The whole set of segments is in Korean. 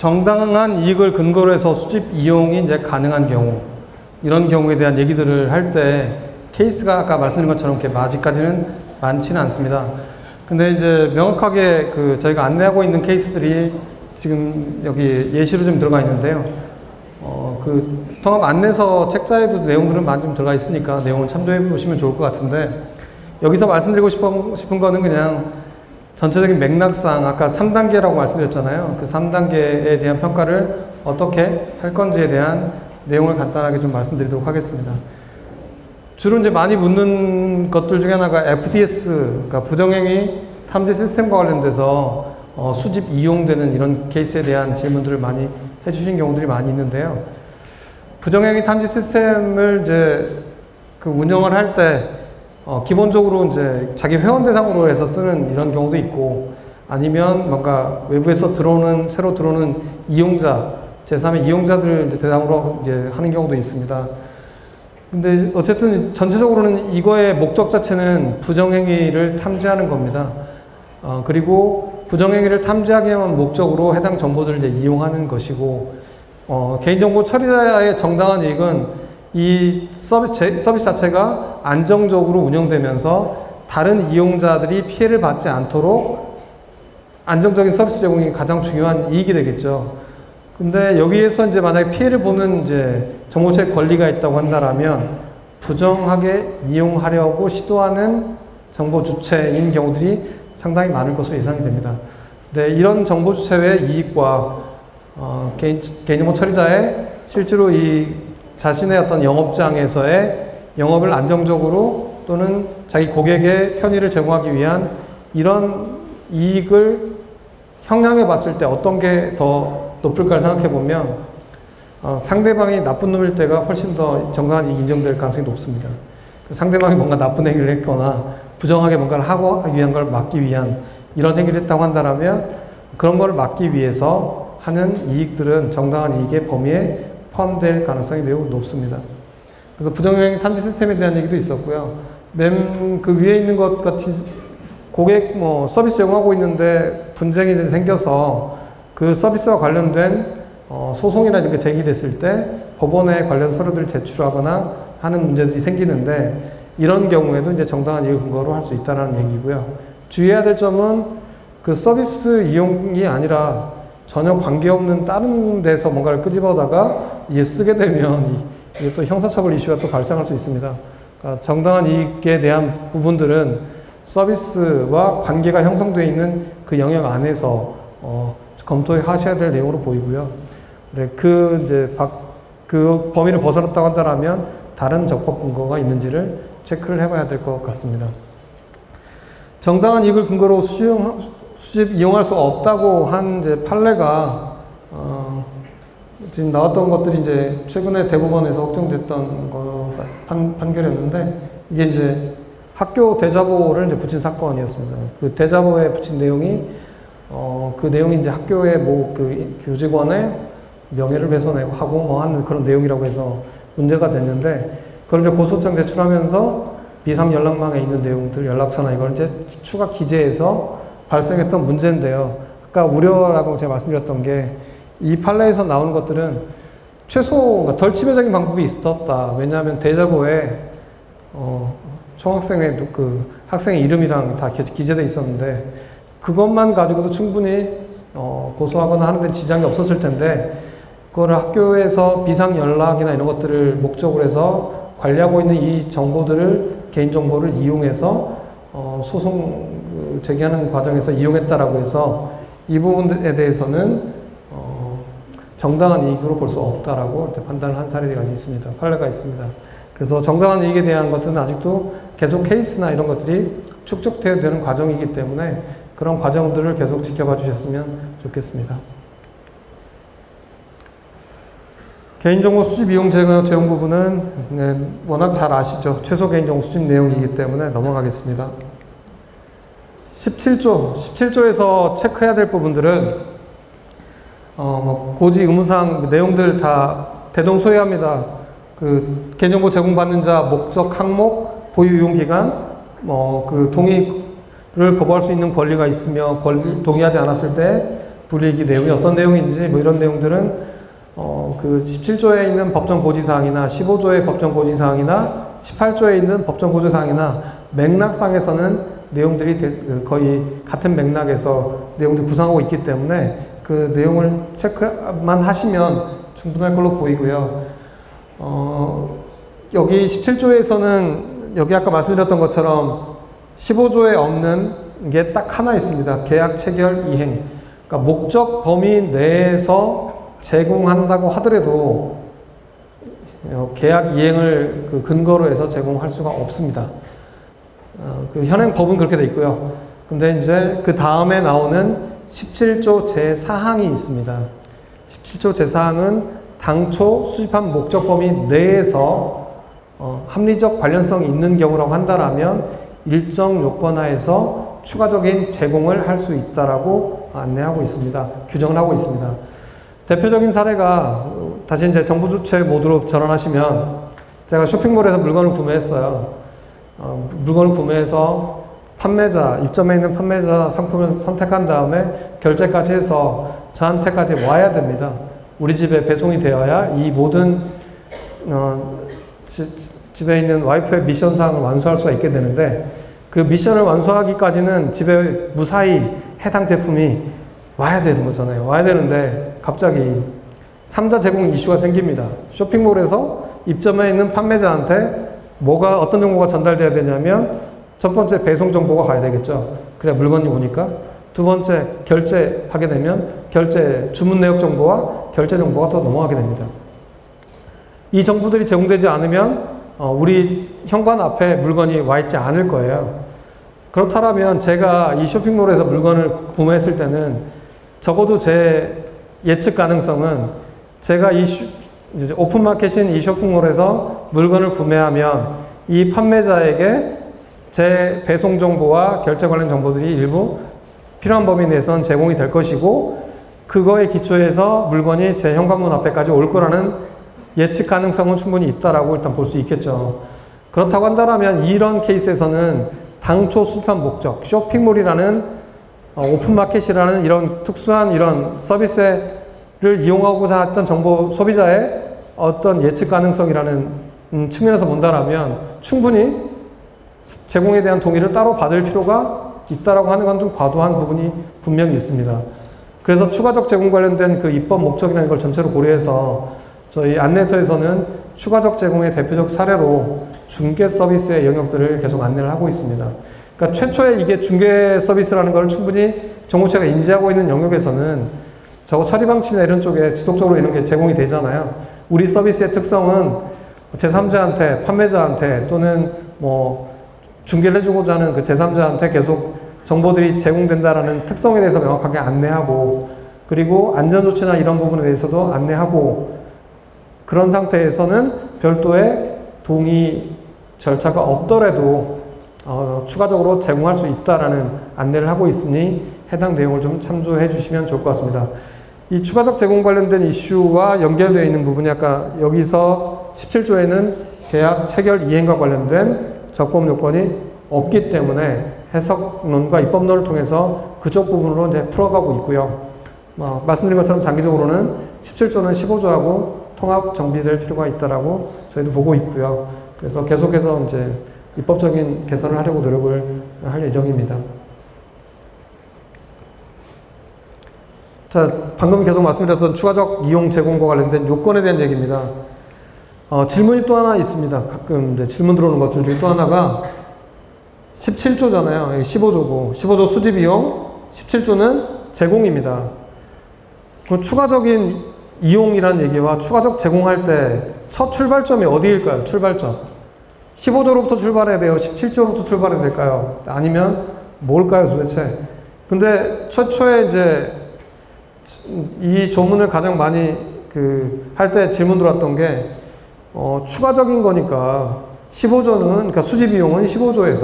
정당한 이익을 근거로 해서 수집 이용이 이제 가능한 경우, 이런 경우에 대한 얘기들을 할 때 케이스가 아까 말씀드린 것처럼 이렇게 아직까지는 많지는 않습니다. 근데 이제 명확하게 저희가 안내하고 있는 케이스들이 지금 여기 예시로 좀 들어가 있는데요. 통합 안내서 책자에도 내용들은 많이 좀 들어가 있으니까 내용을 참조해 보시면 좋을 것 같은데, 여기서 말씀드리고 싶은 거는 그냥 전체적인 맥락상 아까 3단계라고 말씀드렸잖아요. 그 3단계에 대한 평가를 어떻게 할 건지에 대한 내용을 간단하게 좀 말씀드리도록 하겠습니다. 주로 이제 많이 묻는 것들 중에 하나가 FDS, 그러니까 부정행위 탐지 시스템과 관련돼서 수집 이용되는 이런 케이스에 대한 질문들을 많이 해주신 경우들이 많이 있는데요. 부정행위 탐지 시스템을 이제 운영을 할 때 기본적으로 이제 자기 회원 대상으로 해서 쓰는 이런 경우도 있고, 아니면 뭔가 외부에서 새로 들어오는 이용자, 제3의 이용자들을 대상으로 이제 하는 경우도 있습니다. 근데 어쨌든 전체적으로는 이거의 목적 자체는 부정행위를 탐지하는 겁니다. 그리고 부정행위를 탐지하기 위한 목적으로 해당 정보들을 이제 이용하는 것이고, 개인정보 처리자의 정당한 이익은 이 서비스 자체가 안정적으로 운영되면서 다른 이용자들이 피해를 받지 않도록 안정적인 서비스 제공이 가장 중요한 이익이 되겠죠. 근데 여기에서 이제 만약에 피해를 보는 이제 정보체의 권리가 있다고 한다라면 부정하게 이용하려고 시도하는 정보 주체인 경우들이 상당히 많을 것으로 예상이 됩니다. 네, 이런 정보 주체의 이익과 개인정보 처리자의 실제로 이 자신의 어떤 영업장에서의 영업을 안정적으로 또는 자기 고객의 편의를 제공하기 위한 이런 이익을 형량해 봤을 때 어떤 게 더 높을까를 생각해 보면 상대방이 나쁜 놈일 때가 훨씬 더 정당한 이익이 인정될 가능성이 높습니다. 상대방이 뭔가 나쁜 행위를 했거나 부정하게 뭔가를 하기 위한 걸 막기 위한 이런 행위를 했다고 한다면 그런 걸 막기 위해서 하는 이익들은 정당한 이익의 범위에 포함될 가능성이 매우 높습니다. 그래서 부정행위 탐지 시스템에 대한 얘기도 있었고요. 그 위에 있는 것 같이 고객 서비스 제공하고 있는데 분쟁이 생겨서 그 서비스와 관련된 소송이나 이런 게 제기됐을 때 법원에 관련 서류들을 제출하거나 하는 문제들이 생기는데, 이런 경우에도 이제 정당한 이익을 근거로 할 수 있다는 얘기고요. 주의해야 될 점은 그 서비스 이용이 아니라 전혀 관계없는 다른 데서 뭔가를 끄집어다가 이게 쓰게 되면 이게 또 형사처벌 이슈가 또 발생할 수 있습니다. 그러니까 정당한 이익에 대한 부분들은 서비스와 관계가 형성되어 있는 그 영역 안에서 검토하셔야 될 내용으로 보이고요. 네, 그 범위를 벗어났다고 한다면 다른 적법 근거가 있는지를 체크를 해봐야 될 것 같습니다. 정당한 이익을 근거로 수집 이용할 수 없다고 한 이제 판례가 지금 나왔던 것들이 이제 최근에 대법원에서 확정됐던 판결이었는데, 이게 이제 학교 대자보를 이제 붙인 사건이었습니다. 그 대자보에 붙인 내용이 그 내용이 이제 학교의 그 교직원의 명예를 훼손하고 하는 그런 내용이라고 해서 문제가 됐는데, 그걸 이제 고소장 제출하면서 비상 연락망에 있는 내용들, 연락처나 이걸 이제 추가 기재해서 발생했던 문제인데요. 아까 우려라고 제가 말씀드렸던 게, 이 판례에서 나오는 것들은 최소 덜 치명적인 방법이 있었다. 왜냐하면 대자보에 총학생의 학생의 이름이랑 다 기재되어 있었는데, 그것만 가지고도 충분히 고소하거나 하는 데 지장이 없었을 텐데, 그거를 학교에서 비상 연락이나 이런 것들을 목적으로 해서 관리하고 있는 이 정보들을, 개인정보를 이용해서 소송 제기하는 과정에서 이용했다라고 해서 이 부분에 대해서는 정당한 이익으로 볼 수 없다라고 판단을 한 사례가 있습니다. 판례가 있습니다. 그래서 정당한 이익에 대한 것들은 아직도 계속 케이스나 이런 것들이 축적되어야 되는 과정이기 때문에 그런 과정들을 계속 지켜봐 주셨으면 좋겠습니다. 개인정보 수집 이용 제공 부분은 워낙 잘 아시죠. 최소 개인정보 수집 내용이기 때문에 넘어가겠습니다. 17조에서 체크해야 될 부분들은 고지 의무사항 내용들 다 대동소이합니다. 그 개인정보 제공받는 자, 목적, 항목, 보유 이용 기간, 그 동의를 거부할 수 있는 권리가 있으며 동의하지 않았을 때 불이익이 내용이 어떤 내용인지 뭐 이런 내용들은 그 17조에 있는 법정 고지사항이나 15조의 법정 고지사항이나 18조에 있는 법정 고지사항이나 맥락상에서는 내용들이 거의 같은 맥락에서 내용들이 구성하고 있기 때문에 그 내용을 체크만 하시면 충분할 걸로 보이고요. 여기 17조에서는 여기 아까 말씀드렸던 것처럼 15조에 없는 게 딱 하나 있습니다. 계약 체결 이행. 그러니까 목적 범위 내에서 제공한다고 하더라도 계약 이행을 그 근거로 해서 제공할 수가 없습니다. 그 현행법은 그렇게 돼 있고요. 근데 이제 그 다음에 나오는 17조 제4항이 있습니다. 17조 제4항은 당초 수집한 목적 범위 내에서 합리적 관련성이 있는 경우라고 한다라면 일정 요건 하에서 추가적인 제공을 할 수 있다라고 안내하고 있습니다. 규정을 하고 있습니다. 대표적인 사례가 다시 이제 정부 주체 모드로 전환하시면 제가 쇼핑몰에서 물건을 구매했어요. 물건을 구매해서 판매자, 입점해 있는 판매자 상품을 선택한 다음에 결제까지 해서 저한테까지 와야 됩니다. 우리 집에 배송이 되어야 이 모든 집에 있는 와이프의 미션 사항을 완수할 수가 있게 되는데 그 미션을 완수하기까지는 집에 무사히 해당 제품이 와야 되는 거잖아요. 와야 되는데 갑자기 3자 제공 이슈가 생깁니다. 쇼핑몰에서 입점해 있는 판매자한테 어떤 정보가 전달돼야 되냐면 첫 번째 배송 정보가 가야 되겠죠. 그래야 물건이 오니까. 두 번째 결제하게 되면 결제 주문 내역 정보와 결제 정보가 또 넘어가게 됩니다. 이 정보들이 제공되지 않으면 우리 현관 앞에 물건이 와 있지 않을 거예요. 그렇다면 제가 이 쇼핑몰에서 물건을 구매했을 때는 적어도 제 예측 가능성은 제가 오픈마켓인 이 쇼핑몰에서 물건을 구매하면 이 판매자에게 제 배송 정보와 결제 관련 정보들이 일부 필요한 범위 내에서는 제공이 될 것이고 그거에 기초해서 물건이 제 현관문 앞에까지 올 거라는 예측 가능성은 충분히 있다라고 일단 볼 수 있겠죠. 그렇다고 한다면 이런 케이스에서는 당초 수집한 목적, 쇼핑몰이라는 오픈마켓이라는 이런 특수한 이런 서비스를 이용하고자 했던 정보 소비자의 어떤 예측 가능성이라는 측면에서 본다라면 충분히 제공에 대한 동의를 따로 받을 필요가 있다라고 하는 건 좀 과도한 부분이 분명히 있습니다. 그래서 추가적 제공 관련된 그 입법 목적이라는 걸 전체로 고려해서 저희 안내서에서는 추가적 제공의 대표적 사례로 중개 서비스의 영역들을 계속 안내를 하고 있습니다. 그러니까 최초에 이게 중개 서비스라는 걸 충분히 정부체가 인지하고 있는 영역에서는 저거 처리 방침이나 이런 쪽에 지속적으로 이런 게 제공이 되잖아요. 우리 서비스의 특성은 제3자한테, 판매자한테 또는 뭐 중개를 해주고자 하는 그 제3자한테 계속 정보들이 제공된다라는 특성에 대해서 명확하게 안내하고 그리고 안전조치나 이런 부분에 대해서도 안내하고 그런 상태에서는 별도의 동의 절차가 없더라도 추가적으로 제공할 수 있다라는 안내를 하고 있으니 해당 내용을 좀 참조해 주시면 좋을 것 같습니다. 이 추가적 제공 관련된 이슈와 연결되어 있는 부분이 아까 여기서 17조에는 계약 체결 이행과 관련된 적법 요건이 없기 때문에 해석론과 입법론을 통해서 그쪽 부분으로 이제 풀어가고 있고요. 말씀드린 것처럼 장기적으로는 17조는 15조하고 통합 정비될 필요가 있다라고 저희도 보고 있고요. 그래서 계속해서 이제 입법적인 개선을 하려고 노력을 할 예정입니다. 자, 방금 계속 말씀드렸던 추가적 이용 제공과 관련된 요건에 대한 얘기입니다. 질문이 또 하나 있습니다. 가끔 이제 질문 들어오는 것들 중에 또 하나가 17조잖아요. 15조고 15조 수집 이용, 17조는 제공입니다. 그 추가적인 이용이라는 얘기와 추가적 제공할 때 첫 출발점이 어디일까요? 출발점. 15조로부터 출발해야 돼요? 17조로부터 출발해야 될까요? 아니면 뭘까요, 도대체? 근데 최초에 이제 이 조문을 가장 많이 할 때 질문 들어왔던 게 추가적인 거니까 15조는 그러니까 수집 이용은 15조에서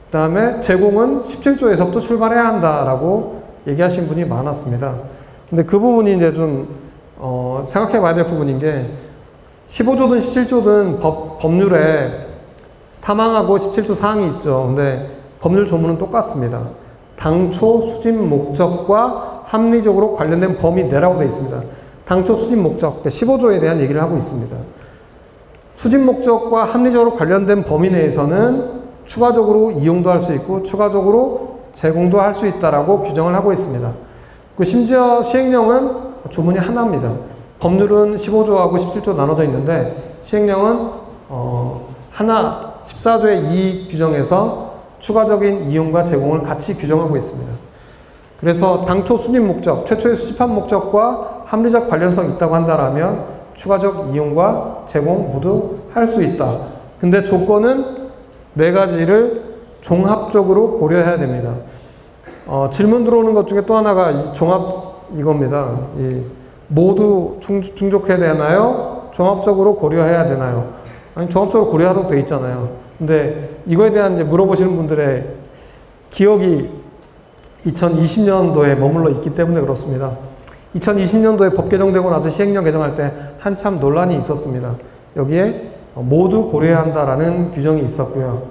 그 다음에 제공은 17조에서부터 출발해야 한다라고 얘기하신 분이 많았습니다. 근데 그 부분이 이제 좀 생각해 봐야 될 부분인 게 15조든 17조든 법률에 사망하고 17조 사항이 있죠. 근데 법률 조문은 똑같습니다. 당초 수집 목적과 합리적으로 관련된 범위 내라고 되어 있습니다. 당초 수집 목적 15조에 대한 얘기를 하고 있습니다. 수집 목적과 합리적으로 관련된 범위 내에서는 추가적으로 이용도 할 수 있고 추가적으로 제공도 할 수 있다라고 규정을 하고 있습니다. 그 심지어 시행령은 조문이 하나입니다. 법률은 15조하고 17조 나눠져 있는데 시행령은 하나 14조의 이익 규정에서 추가적인 이용과 제공을 같이 규정하고 있습니다. 그래서 당초 수집 목적, 최초의 수집한 목적과 합리적 관련성이 있다고 한다면 추가적 이용과 제공 모두 할 수 있다. 근데 조건은 4가지를 종합적으로 고려해야 됩니다. 질문 들어오는 것 중에 또 하나가 이겁니다. 모두 충족해야 되나요? 종합적으로 고려해야 되나요? 아니, 종합적으로 고려하도록 되어 있잖아요. 근데 이거에 대한 이제 물어보시는 분들의 기억이 2020년도에 머물러 있기 때문에 그렇습니다. 2020년도에 법 개정되고 나서 시행령 개정할 때 한참 논란이 있었습니다. 여기에 모두 고려해야 한다라는 규정이 있었고요.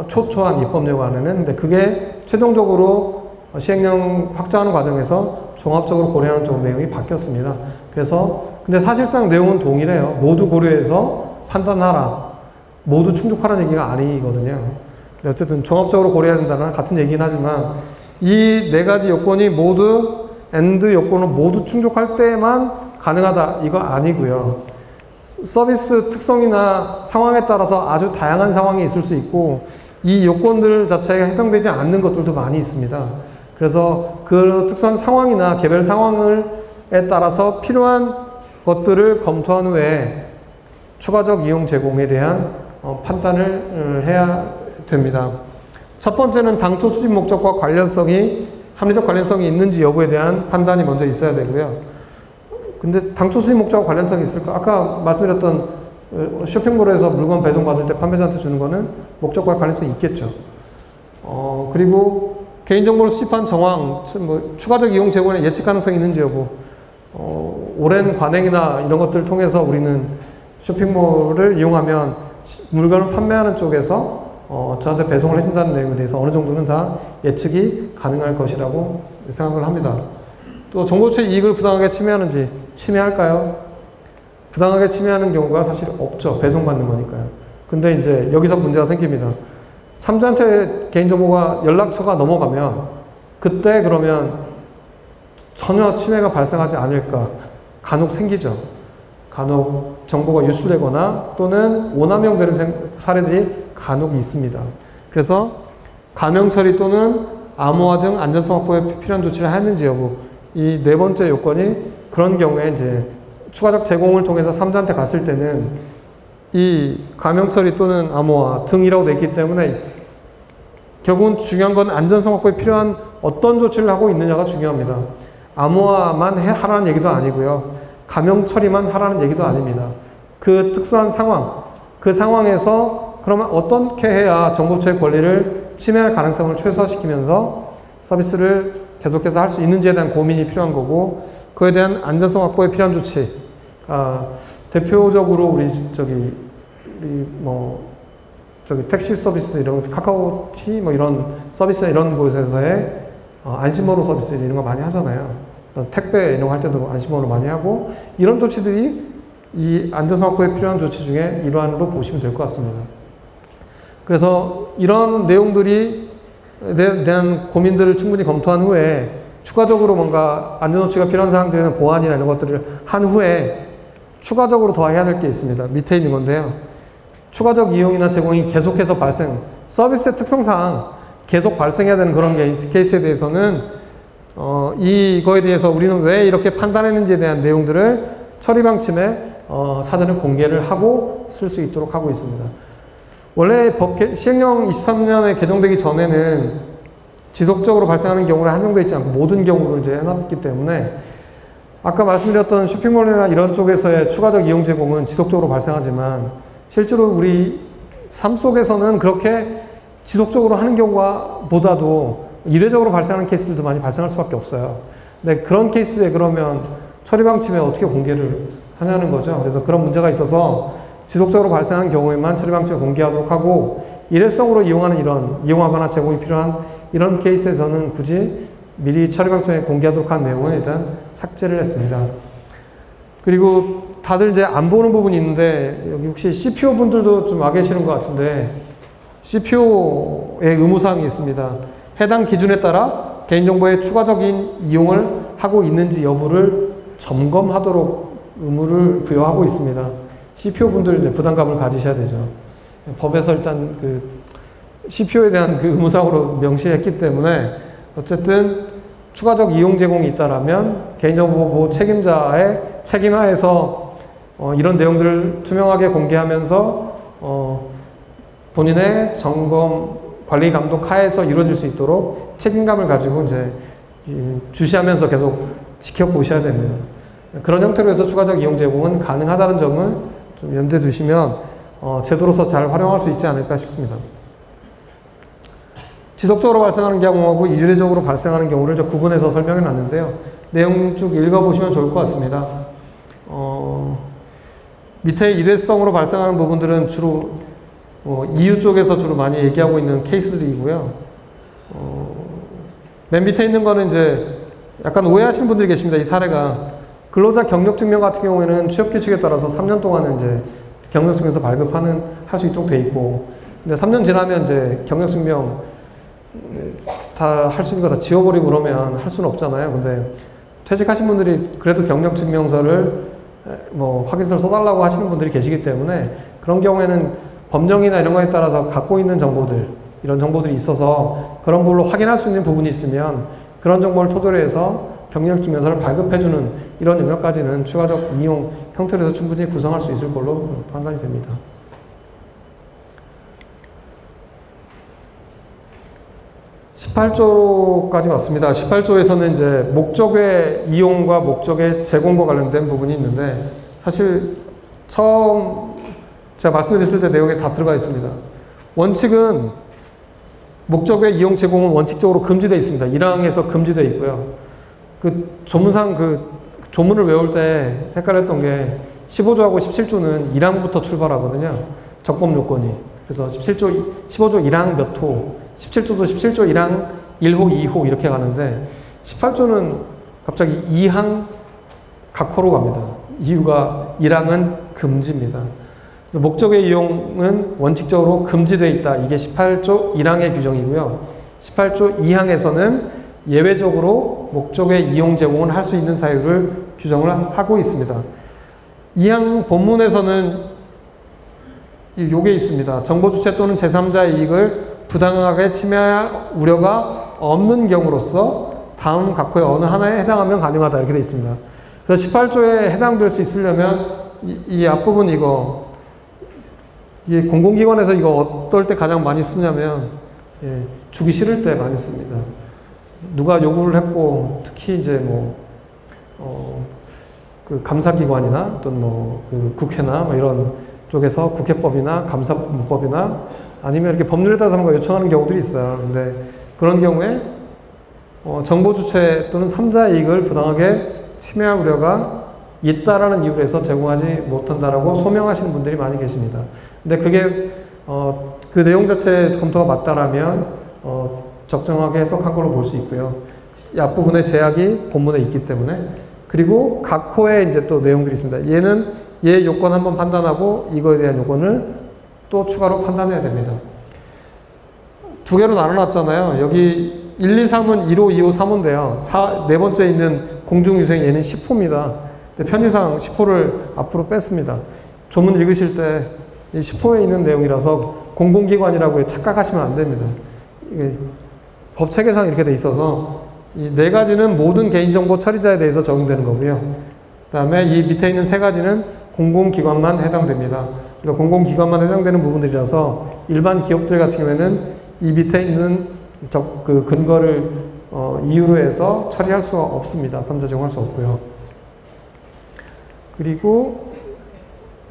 초초한 입법예고안에는 근데 그게 최종적으로 시행령 확정하는 과정에서 종합적으로 고려하는 쪽으로 내용이 바뀌었습니다. 그래서 근데 사실상 내용은 동일해요. 모두 고려해서 판단하라. 모두 충족하라는 얘기가 아니거든요. 근데 어쨌든 종합적으로 고려해야 된다는 같은 얘기긴 하지만 이 4가지 요건이 모두 AND 요건을 모두 충족할 때만 가능하다. 이거 아니고요. 서비스 특성이나 상황에 따라서 아주 다양한 상황이 있을 수 있고 이 요건들 자체가 해당되지 않는 것들도 많이 있습니다. 그래서 그 특수한 상황이나 개별 상황에 따라서 필요한 것들을 검토한 후에 추가적 이용 제공에 대한 판단을 해야 됩니다. 첫 번째는 당초 수집 목적과 관련성이 합리적 관련성이 있는지 여부에 대한 판단이 먼저 있어야 되고요. 근데 당초 수집 목적과 관련성이 있을까? 아까 말씀드렸던 쇼핑몰에서 물건 배송받을 때 판매자한테 주는 거는 목적과 관련성이 있겠죠. 그리고 개인정보를 수집한 정황, 추가적 이용 제공에 예측 가능성이 있는지 여부, 오랜 관행이나 이런 것들을 통해서 우리는 쇼핑몰을 이용하면 물건을 판매하는 쪽에서 저한테 배송을 해준다는 내용에 대해서 어느 정도는 다 예측이 가능할 것이라고 생각을 합니다. 또 정보주체 이익을 부당하게 침해하는지, 침해할까요? 부당하게 침해하는 경우가 사실 없죠. 배송받는 거니까요. 근데 이제 여기서 문제가 생깁니다. 삼자한테 개인정보가 연락처가 넘어가면 그때 그러면 전혀 침해가 발생하지 않을까? 간혹 생기죠. 간혹 정보가 유출되거나 또는 오남용되는 사례들이 간혹 있습니다. 그래서 가명 처리 또는 암호화 등 안전성 확보에 필요한 조치를 했는지 여부, 이 4번째 요건이 그런 경우에 이제 추가적 제공을 통해서 3자한테 갔을 때는 이 가명 처리 또는 암호화 등이라고 되어 있기 때문에 결국은 중요한 건 안전성 확보에 필요한 어떤 조치를 하고 있느냐가 중요합니다. 암호화만 하라는 얘기도 아니고요. 가명 처리만 하라는 얘기도 아닙니다. 그 특수한 상황, 그 상황에서 그러면 어떻게 해야 정보주체 권리를 침해할 가능성을 최소화시키면서 서비스를 계속해서 할 수 있는지에 대한 고민이 필요한 거고, 그에 대한 안전성 확보에 필요한 조치. 대표적으로 우리 택시 서비스 이런 카카오티 이런 서비스나 이런 곳에서의 안심번호 서비스 이런 거 많이 하잖아요. 택배 이런 거 할 때도 안심번호 많이 하고, 이런 조치들이 이 안전성 확보에 필요한 조치 중에 일환으로 보시면 될 것 같습니다. 그래서 이런 내용들이 대한 고민들을 충분히 검토한 후에 추가적으로 뭔가 안전조치가 필요한 사항들에는 보완이나 이런 것들을 한 후에 추가적으로 더 해야 될 게 있습니다. 밑에 있는 건데요. 추가적 이용이나 제공이 계속해서 서비스의 특성상 계속 발생해야 되는 그런 케이스에 대해서는 이거에 대해서 우리는 왜 이렇게 판단했는지에 대한 내용들을 처리 방침에 사전에 공개를 하고 쓸 수 있도록 하고 있습니다. 원래 시행령 23년에 개정되기 전에는 지속적으로 발생하는 경우를 한정되어 있지 않고 모든 경우를 이제 해놨기 때문에 아까 말씀드렸던 쇼핑몰이나 이런 쪽에서의 추가적 이용 제공은 지속적으로 발생하지만 실제로 우리 삶 속에서는 그렇게 지속적으로 하는 경우가 보다도 이례적으로 발생하는 케이스들도 많이 발생할 수밖에 없어요. 근데 그런 케이스에 그러면 처리 방침에 어떻게 공개를 하냐는 거죠. 그래서 그런 문제가 있어서 지속적으로 발생하는 경우에만 처리 방침을 공개하도록 하고, 일회성으로 이용하거나 제공이 필요한 이런 케이스에서는 굳이 미리 처리 방침에 공개하도록 한 내용은 일단 삭제를 했습니다. 그리고 다들 이제 안 보는 부분이 있는데 여기 혹시 CPO 분들도 좀 와 계시는 것 같은데 CPO의 의무사항이 있습니다. 해당 기준에 따라 개인정보의 추가적인 이용을 하고 있는지 여부를 점검하도록 의무를 부여하고 있습니다. CPO 분들 이제 부담감을 가지셔야 되죠. 법에서 일단 그 CPO에 대한 그 의무사항으로 명시했기 때문에 어쨌든 추가적 이용 제공이 있다라면 개인정보 보호 책임자의 책임하에서 이런 내용들을 투명하게 공개하면서 본인의 점검, 관리 감독 하에서 이루어질 수 있도록 책임감을 가지고 이제 주시하면서 계속 지켜보셔야 됩니다. 그런 형태로 해서 추가적 이용 제공은 가능하다는 점을 좀 염두에 두시면 제도로서 잘 활용할 수 있지 않을까 싶습니다. 지속적으로 발생하는 경우하고 일회적으로 발생하는 경우를 좀 구분해서 설명해 놨는데요. 내용 쭉 읽어보시면 좋을 것 같습니다. 밑에 일회성으로 발생하는 부분들은 주로 EU 쪽에서 주로 많이 얘기하고 있는 케이스들이고요. 맨 밑에 있는 거는 이제 약간 오해하시는 분들이 계십니다. 이 사례가 근로자 경력증명 같은 경우에는 취업규칙에 따라서 3년 동안은 이제 경력증명서 발급하는 할 수 있도록 돼 있고, 근데 3년 지나면 이제 경력증명 다 할 수 있는 거 다 지워버리고 그러면 할 수는 없잖아요. 근데 퇴직하신 분들이 그래도 경력증명서를 확인서를 써달라고 하시는 분들이 계시기 때문에 그런 경우에는 법령이나 이런 거에 따라서 갖고 있는 정보들, 이런 정보들이 있어서 그런 걸로 확인할 수 있는 부분이 있으면 그런 정보를 토대로 해서 경력증명서를 발급해주는 이런 영역까지는 추가적 이용 형태로 해서 충분히 구성할 수 있을 걸로 판단이 됩니다. 18조까지 왔습니다. 18조에서는 이제 목적의 이용과 목적의 제공과 관련된 부분이 있는데, 사실 처음 제가 말씀드렸을 때 내용에 다 들어가 있습니다. 원칙은 목적의 이용 제공은 원칙적으로 금지되어 있습니다. 1항에서 금지되어 있고요. 그 조문상 그 조문을 외울 때 헷갈렸던 게 15조하고 17조는 1항부터 출발하거든요. 적법 요건이. 그래서 15조 1항 몇 호, 17조도 17조 1항 1호, 2호 이렇게 가는데 18조는 갑자기 2항 각호로 갑니다. 이유가 1항은 금지입니다. 목적의 이용은 원칙적으로 금지되어 있다. 이게 18조 1항의 규정이고요. 18조 2항에서는 예외적으로 목적의 이용 제공을 할 수 있는 사유를 규정을 하고 있습니다. 2항 본문에서는 요게 있습니다. 정보 주체 또는 제3자의 이익을 부당하게 침해할 우려가 없는 경우로서 다음 각호의 어느 하나에 해당하면 가능하다 이렇게 되어 있습니다. 그래서 18조에 해당될 수 있으려면 이 앞부분 이게 공공기관에서 이거 어떨 때 가장 많이 쓰냐면 주기 싫을 때 많이 씁니다. 누가 요구를 했고 특히 이제 그 감사기관이나 또는 그 국회나 이런 쪽에서 국회법이나 감사법이나 아니면 이렇게 법률에 따라서 뭔가 요청하는 경우들이 있어요. 근데 그런 경우에 정보 주체 또는 3자의 이익을 부당하게 침해할 우려가 있다라는 이유로 해서 제공하지 못한다라고 소명하시는 분들이 많이 계십니다. 근데 그게 그 내용 자체에 검토가 맞다라면 적정하게 해석한 걸로 볼 수 있고요. 이 앞부분에 제약이 본문에 있기 때문에, 그리고 각 호에 이제 또 내용들이 있습니다. 얘 요건 한번 판단하고 이거에 대한 요건을 또 추가로 판단해야 됩니다. 두 개로 나눠놨잖아요. 여기 1, 2, 3은 1호, 2호, 3호인데요. 네 번째 있는 공중위생 얘는 10호입니다. 근데 편의상 10호를 앞으로 뺐습니다. 조문 읽으실 때 이 10호에 있는 내용이라서 공공기관이라고 착각하시면 안 됩니다. 이게 법 체계상 이렇게 돼 있어서 이 네 가지는 모든 개인정보 처리자에 대해서 적용되는 거고요. 그 다음에 이 밑에 있는 세 가지는 공공기관만 해당됩니다. 그러니까 공공기관만 해당되는 부분들이라서 일반 기업들 같은 경우에는 이 밑에 있는 그 근거를 이유로 해서 처리할 수가 없습니다. 삼자 제공할 수 없고요. 그리고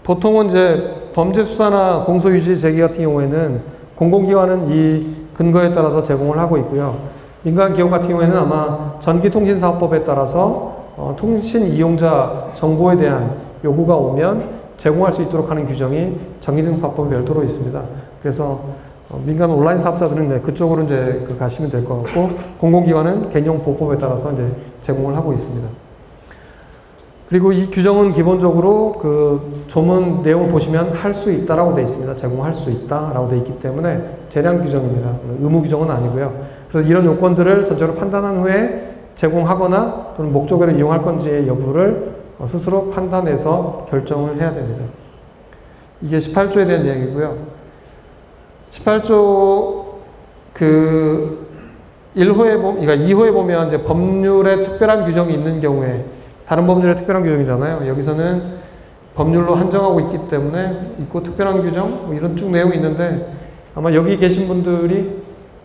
보통은 이제 범죄 수사나 공소 유지 제기 같은 경우에는 공공기관은 이 근거에 따라서 제공을 하고 있고요. 민간 기업 같은 경우에는 아마 전기통신사업법에 따라서 통신 이용자 정보에 대한 요구가 오면 제공할 수 있도록 하는 규정이 전기통신사업법에 별도로 있습니다. 그래서 민간 온라인 사업자들은 이제 그쪽으로 이제 가시면 될 것 같고, 공공기관은 개인정보보호법에 따라서 이제 제공을 하고 있습니다. 그리고 이 규정은 기본적으로 그 조문 내용을 보시면 할 수 있다라고 되어 있습니다. 제공할 수 있다라고 되어 있기 때문에 재량 규정입니다. 의무 규정은 아니고요. 그래서 이런 요건들을 전적으로 판단한 후에 제공하거나 또는 목적으로 이용할 건지의 여부를 스스로 판단해서 결정을 해야 됩니다. 이게 18조에 대한 이야기고요. 18조 그 2호에 보면 이제 법률에 특별한 규정이 있는 경우에, 다른 법률에 특별한 규정이잖아요. 여기서는 법률로 한정하고 있기 때문에 있고, 특별한 규정 뭐 이런 쭉 내용이 있는데, 아마 여기 계신 분들이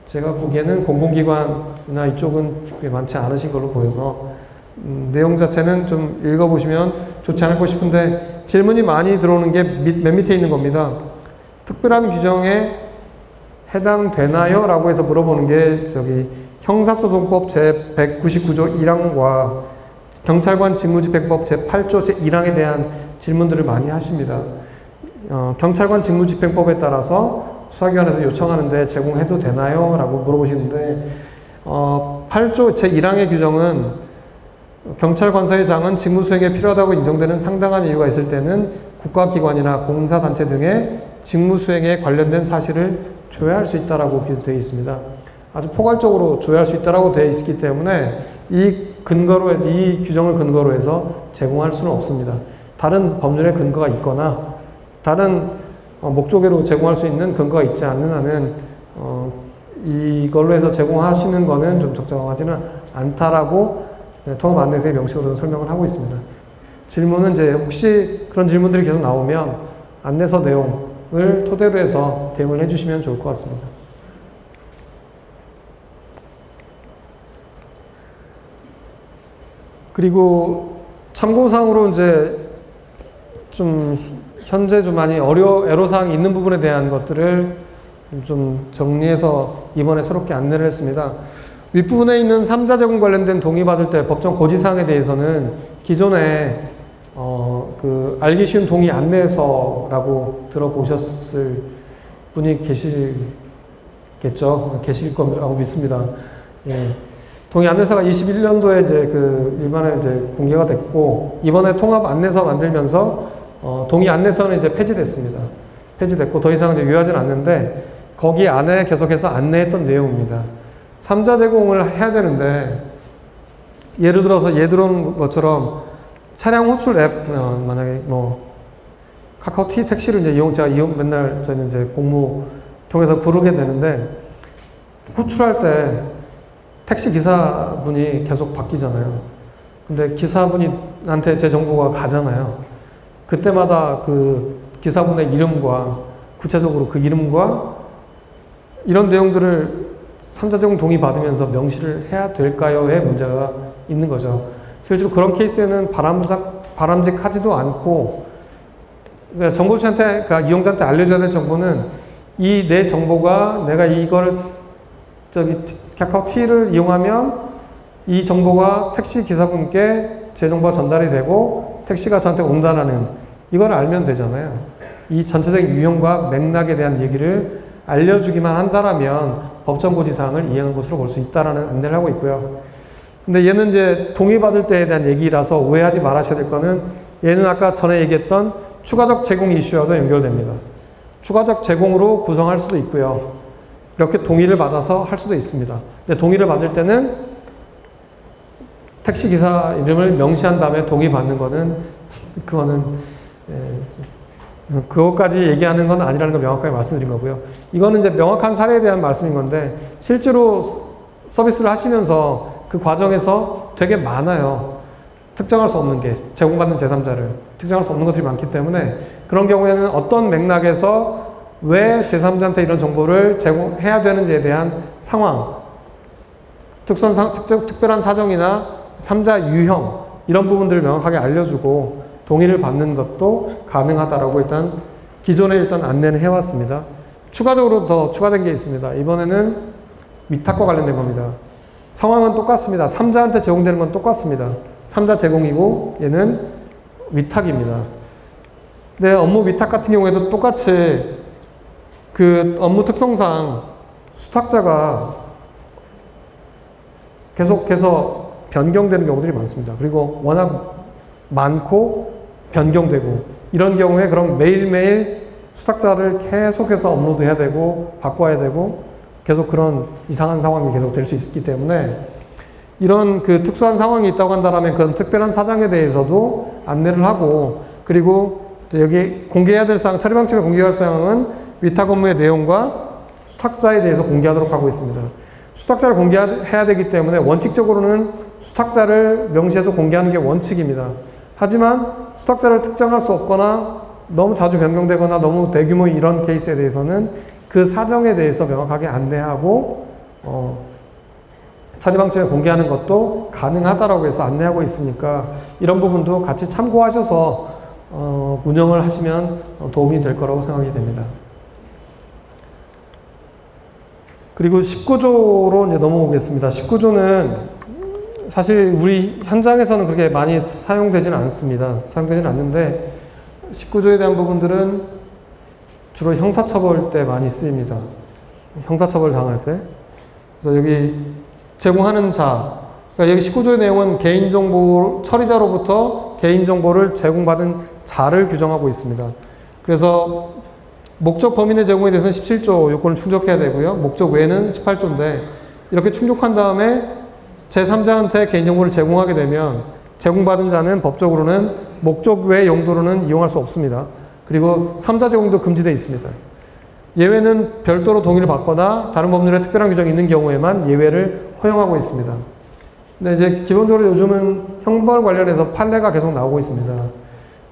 제가 보기에는 공공기관이나 이쪽은 많지 않으신 걸로 보여서 내용 자체는 좀 읽어보시면 좋지 않을까 싶은데, 질문이 많이 들어오는 게 맨 밑에 있는 겁니다. 특별한 규정에 해당되나요? 라고 해서 물어보는 게 저기 형사소송법 제199조 1항과 경찰관 직무집행법 제8조 제1항에 대한 질문들을 많이 하십니다. 경찰관 직무집행법에 따라서 수사기관에서 요청하는데 제공해도 되나요? 라고 물어보시는데, 8조 제1항의 규정은 경찰관사의장은 직무수행에 필요하다고 인정되는 상당한 이유가 있을 때는 국가기관이나 공사단체 등의 직무수행에 관련된 사실을 조회할 수 있다라고 되어 있습니다. 아주 포괄적으로 조회할 수 있다라고 되어 있기 때문에 이 규정을 근거로 해서 제공할 수는 없습니다. 다른 법률의 근거가 있거나 다른 목적으로 제공할 수 있는 근거가 있지 않는 한은 이걸로 해서 제공하시는 거는 좀 적정하지는 않다라고 통합 안내서의 명시로 설명을 하고 있습니다. 질문은 이제 혹시 그런 질문들이 계속 나오면 안내서 내용을 토대로 해서 대응을 해주시면 좋을 것 같습니다. 그리고 참고사항으로 이제 좀 현재 좀 많이 애로사항이 있는 부분에 대한 것들을 좀 정리해서 이번에 새롭게 안내를 했습니다. 윗부분에 있는 3자 제공 관련된 동의받을 때 법정 고지사항에 대해서는 기존에 알기 쉬운 동의 안내서라고 들어보셨을 분이 계시겠죠. 계실 거라고 믿습니다. 예. 동의 안내서가 21년도에 이제 일반에 이제 공개가 됐고, 이번에 통합 안내서 만들면서 동의 안내서는 이제 폐지됐습니다. 폐지됐고 더 이상 이제 유효하지는 않는데, 거기 안에 계속해서 안내했던 내용입니다. 3자 제공을 해야 되는데, 예를 들어서 들어온 것처럼 차량 호출 앱, 만약에 카카오 택시를 이제 맨날 저희는 이제 공무 통해서 부르게 되는데, 호출할 때 택시 기사분이 계속 바뀌잖아요. 근데 기사분한테 제 정보가 가잖아요. 그때마다 그 기사분의 이름과 구체적으로 그 이름과 이런 내용들을 3자 제공 동의 받으면서 명시를 해야 될까요의 문제가 있는 거죠. 실제로 그런 케이스에는 바람직하지도 않고, 그러니까 정보주한테, 그러니까 이용자한테 알려줘야 될 정보는 이 내 정보가 내가 이걸 카카오 T를 이용하면 이 정보가 택시 기사분께 제 정보가 전달이 되고 택시가 저한테 온다는 이걸 알면 되잖아요. 이 전체적인 유형과 맥락에 대한 얘기를 알려주기만 한다라면 법정 고지사항을 이행한 것으로 볼 수 있다라는 안내를 하고 있고요. 근데 얘는 이제 동의받을 때에 대한 얘기라서 오해하지 말아셔야 될 거는, 얘는 아까 전에 얘기했던 추가적 제공 이슈와도 연결됩니다. 추가적 제공으로 구성할 수도 있고요. 이렇게 동의를 받아서 할 수도 있습니다. 근데 동의를 받을 때는 택시기사 이름을 명시한 다음에 동의받는 거는, 그것까지 얘기하는 건 아니라는 걸 명확하게 말씀드린 거고요. 이거는 이제 명확한 사례에 대한 말씀인 건데, 실제로 서비스를 하시면서 그 과정에서 되게 많아요. 특정할 수 없는 게, 제공받는 제3자를 특정할 수 없는 것들이 많기 때문에, 그런 경우에는 어떤 맥락에서 왜 제3자한테 이런 정보를 제공해야 되는지에 대한 상황, 특별한 사정이나 3자 유형, 이런 부분들을 명확하게 알려주고 동의를 받는 것도 가능하다라고 기존에 안내는 해왔습니다. 추가적으로 더 추가된 게 있습니다. 이번에는 위탁과 관련된 겁니다. 상황은 똑같습니다. 3자한테 제공되는 건 똑같습니다. 3자 제공이고 얘는 위탁입니다. 근데 업무 위탁 같은 경우에도 똑같이 그 업무 특성상 수탁자가 계속해서 변경되는 경우들이 많습니다. 그리고 워낙 많고 변경되고 이런 경우에 그럼 매일매일 수탁자를 계속해서 업로드해야 되고 바꿔야 되고 계속 그런 이상한 상황이 계속 될 수 있기 때문에 이런 그 특수한 상황이 있다고 한다면 그런 특별한 사정에 대해서도 안내를 하고 그리고 여기 공개해야 될 사항, 처리 방침에 공개할 사항은 위탁 업무의 내용과 수탁자에 대해서 공개하도록 하고 있습니다. 수탁자를 공개해야 되기 때문에 원칙적으로는 수탁자를 명시해서 공개하는 게 원칙입니다. 하지만 수탁자를 특정할 수 없거나 너무 자주 변경되거나 너무 대규모 이런 케이스에 대해서는 그 사정에 대해서 명확하게 안내하고 처리 방침에 공개하는 것도 가능하다라고 해서 안내하고 있으니까 이런 부분도 같이 참고하셔서 운영을 하시면 도움이 될 거라고 생각이 됩니다. 그리고 19조로 이제 넘어오겠습니다. 19조는 사실 우리 현장에서는 그렇게 많이 사용되지는 않습니다. 사용되지는 않는데 19조에 대한 부분들은 주로 형사처벌 때 많이 쓰입니다. 형사처벌 당할 때. 그래서 여기 제공하는 자, 그러니까 여기 19조의 내용은 개인정보 처리자로부터 개인정보를 제공받은 자를 규정하고 있습니다. 그래서 목적 범인의 제공에 대해서는 17조 요건을 충족해야 되고요. 목적 외에는 18조인데 이렇게 충족한 다음에 제3자한테 개인정보를 제공하게 되면 제공받은 자는 법적으로는 목적 외 용도로는 이용할 수 없습니다. 그리고 3자 제공도 금지되어 있습니다. 예외는 별도로 동의를 받거나 다른 법률에 특별한 규정이 있는 경우에만 예외를 허용하고 있습니다. 근데 이제 기본적으로 요즘은 형벌 관련해서 판례가 계속 나오고 있습니다.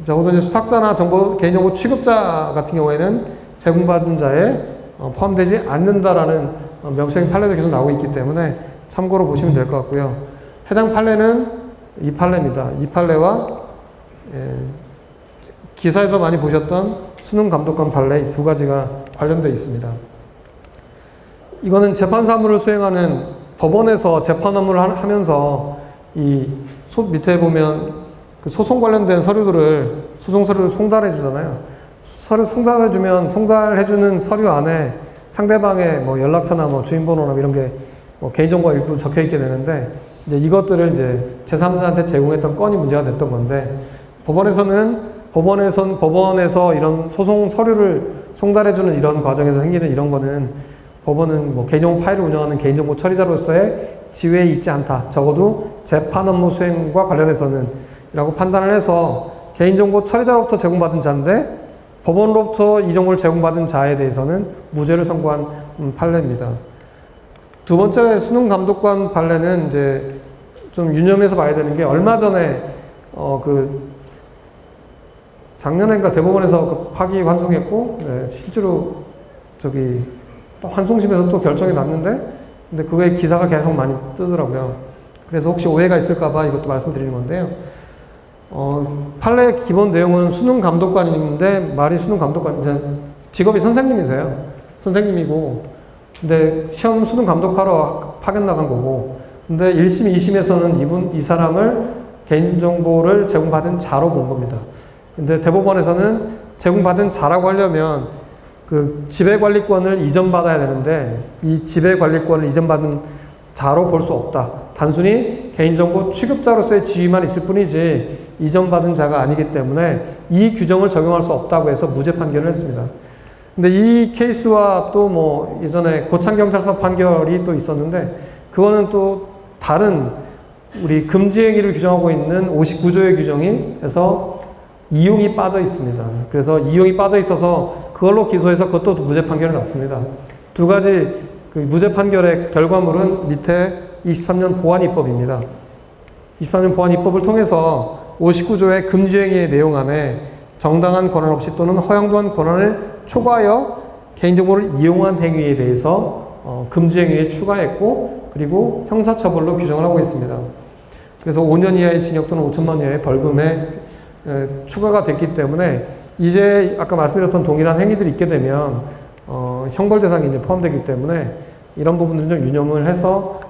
적어도 이제 수탁자나 개인정보 취급자 같은 경우에는 제공받은 자에 포함되지 않는다라는 명시적인 판례도 계속 나오고 있기 때문에 참고로 보시면 될 것 같고요. 해당 판례는 이 판례입니다. 이 판례와 기사에서 많이 보셨던 수능감독관 판례 이 두 가지가 관련되어 있습니다. 이거는 재판 사무를 수행하는 법원에서 재판 업무를 하면서 이 밑에 보면 그 소송 관련된 소송 서류를 송달해 주잖아요. 서류 송달해 주면 송달해주는 서류 안에 상대방의 뭐 연락처나 뭐 주민번호나 이런 게 뭐 개인정보가 일부 적혀 있게 되는데 이제 이것들을 이제 제3자한테 제공했던 건이 문제가 됐던 건데 법원에서 이런 소송 서류를 송달해주는 이런 과정에서 생기는 이런 거는 법원은 뭐 개인정보 파일을 운영하는 개인정보 처리자로서의 지위에 있지 않다. 적어도 재판 업무 수행과 관련해서는 라고 판단을 해서 개인정보 처리자로부터 제공받은 자인데 법원으로부터 이 정보를 제공받은 자에 대해서는 무죄를 선고한 판례입니다. 두 번째 수능감독관 판례는 이제 좀 유념해서 봐야 되는 게 얼마 전에 작년인가 대법원에서 그 파기환송했고 실제로 환송심에서 또 결정이 났는데 근데 그거에 기사가 계속 많이 뜨더라고요. 그래서 혹시 오해가 있을까봐 이것도 말씀드리는 건데요. 판례의 기본 내용은 수능감독관인데 말이 수능감독관, 직업이 선생님이세요. 선생님이고 근데 시험 수능감독하러 파견 나간 거고 근데 1심, 2심에서는 이 사람을 개인정보를 제공받은 자로 본 겁니다. 근데 대법원에서는 제공받은 자라고 하려면 그 지배관리권을 이전받아야 되는데 이 지배관리권을 이전받은 자로 볼 수 없다. 단순히 개인정보 취급자로서의 지위만 있을 뿐이지 이전받은 자가 아니기 때문에 이 규정을 적용할 수 없다고 해서 무죄 판결을 했습니다. 근데 이 케이스와 또 뭐 예전에 고창경찰서 판결이 또 있었는데 그거는 또 다른 우리 금지행위를 규정하고 있는 59조의 규정이 해서 이용이 빠져 있습니다. 그래서 이용이 빠져 있어서 그걸로 기소해서 그것도 무죄 판결이 났습니다. 두 가지 그 무죄 판결의 결과물은 밑에 23년 보안입법입니다. 23년 보안입법을 통해서 59조의 금지행위의 내용 안에 정당한 권한 없이 또는 허용된 권한을 초과하여 개인정보를 이용한 행위에 대해서 금지행위에 추가했고 그리고 형사처벌로 규정을 하고 있습니다. 그래서 5년 이하의 징역 또는 5천만 이하의 벌금에 추가가 됐기 때문에 이제 아까 말씀드렸던 동일한 행위들이 있게 되면 형벌 대상이 이제 포함되기 때문에 이런 부분들은 좀 유념을 해서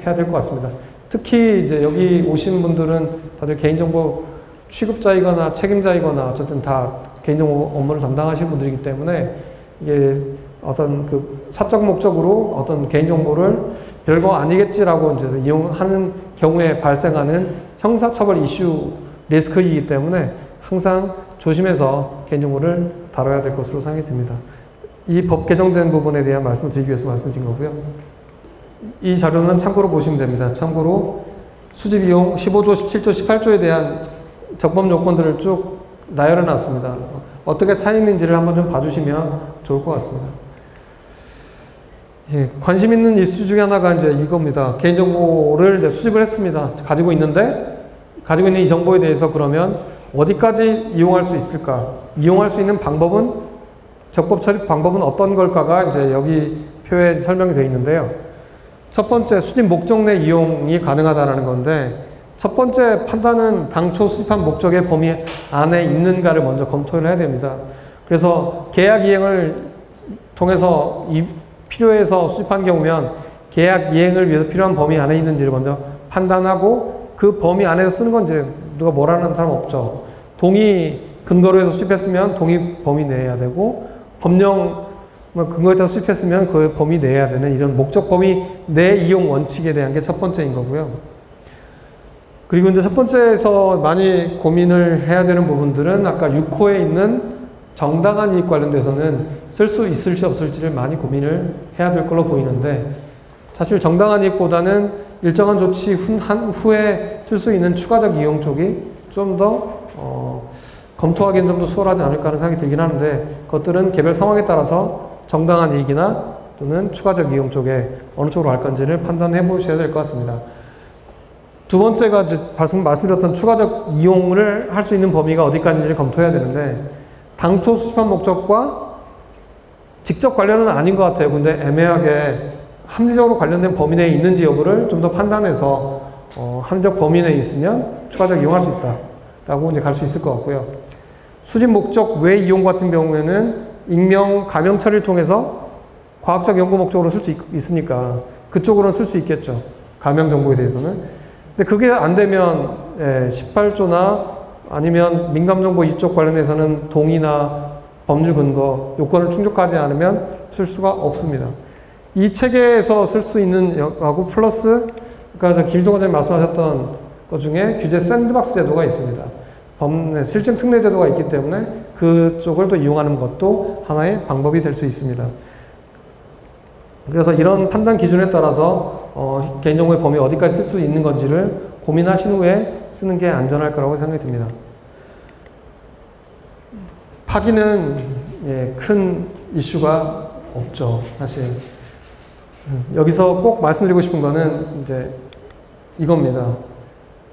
해야 될 것 같습니다. 특히 이제 여기 오신 분들은 다들 개인정보 취급자이거나 책임자이거나 어쨌든 다 개인정보 업무를 담당하시는 분들이기 때문에 이게 어떤 그 사적 목적으로 어떤 개인정보를 별거 아니겠지라고 이제 이용하는 경우에 발생하는 형사처벌 이슈 리스크이기 때문에 항상 조심해서 개인정보를 다뤄야 될 것으로 생각이 듭니다. 이 법 개정된 부분에 대한 말씀을 드리기 위해서 말씀드린 거고요. 이 자료는 참고로 보시면 됩니다. 참고로 수집 이용 15조, 17조, 18조에 대한 적법 요건들을 쭉 나열해 놨습니다. 어떻게 차이 있는지를 한번 좀 봐주시면 좋을 것 같습니다. 예, 관심 있는 이슈 중에 하나가 이제 이겁니다. 개인정보를 이제 수집을 했습니다. 가지고 있는 이 정보에 대해서 그러면 어디까지 이용할 수 있을까? 이용할 수 있는 방법은, 적법 처리 방법은 어떤 걸까가 이제 여기 표에 설명이 되어 있는데요. 첫 번째, 수집 목적 내 이용이 가능하다는 건데, 첫 번째 판단은 당초 수집한 목적의 범위 안에 있는가를 먼저 검토를 해야 됩니다. 그래서 계약 이행을 통해서 필요해서 수집한 경우면 계약 이행을 위해서 필요한 범위 안에 있는지를 먼저 판단하고 그 범위 안에서 쓰는 건 이제 누가 뭐라는 사람 없죠. 동의 근거로 해서 수집했으면 동의 범위 내야 되고 법령 근거에 따라 수집했으면 그 범위 내야 되는 이런 목적 범위 내 이용 원칙에 대한 게 첫 번째인 거고요. 그리고 이제 첫 번째에서 많이 고민을 해야 되는 부분들은 아까 6호에 있는 정당한 이익 관련돼서는 쓸 수 있을지 없을지를 많이 고민을 해야 될 걸로 보이는데, 사실 정당한 이익보다는 일정한 조치 후에 쓸 수 있는 추가적 이용 쪽이 좀 더 검토하기엔 좀 더 수월하지 않을까 하는 생각이 들긴 하는데, 그것들은 개별 상황에 따라서 정당한 이익이나 또는 추가적 이용 쪽에 어느 쪽으로 갈 건지를 판단해 보셔야 될 것 같습니다. 두 번째가 이제 말씀드렸던 추가적 이용을 할 수 있는 범위가 어디까지인지를 검토해야 되는데, 당초 수집한 목적과 직접 관련은 아닌 것 같아요. 근데 애매하게 합리적으로 관련된 범위 내에 있는지 여부를 좀 더 판단해서 합리적 범위 내에 있으면 추가적 이용할 수 있다 라고 이제 갈 수 있을 것 같고요. 수집 목적 외 이용 같은 경우에는 익명, 가명 처리를 통해서 과학적 연구 목적으로 쓸 수 있으니까 그쪽으로는 쓸 수 있겠죠. 가명 정보에 대해서는. 근데 그게 안 되면 18조나 아니면 민감정보 이쪽 관련해서는 동의나 법률 근거, 요건을 충족하지 않으면 쓸 수가 없습니다. 이 체계에서 쓸 수 있는 하고 플러스, 그러니까 김일동 원장님 말씀하셨던 것 중에 규제 샌드박스 제도가 있습니다. 실증 특례 제도가 있기 때문에 그쪽을 또 이용하는 것도 하나의 방법이 될 수 있습니다. 그래서 이런 판단 기준에 따라서 개인정보의 범위 어디까지 쓸 수 있는 건지를 고민하신 후에 쓰는 게 안전할 거라고 생각이 듭니다. 파기는 큰 이슈가 없죠, 사실. 여기서 꼭 말씀드리고 싶은 거는 이제 이겁니다.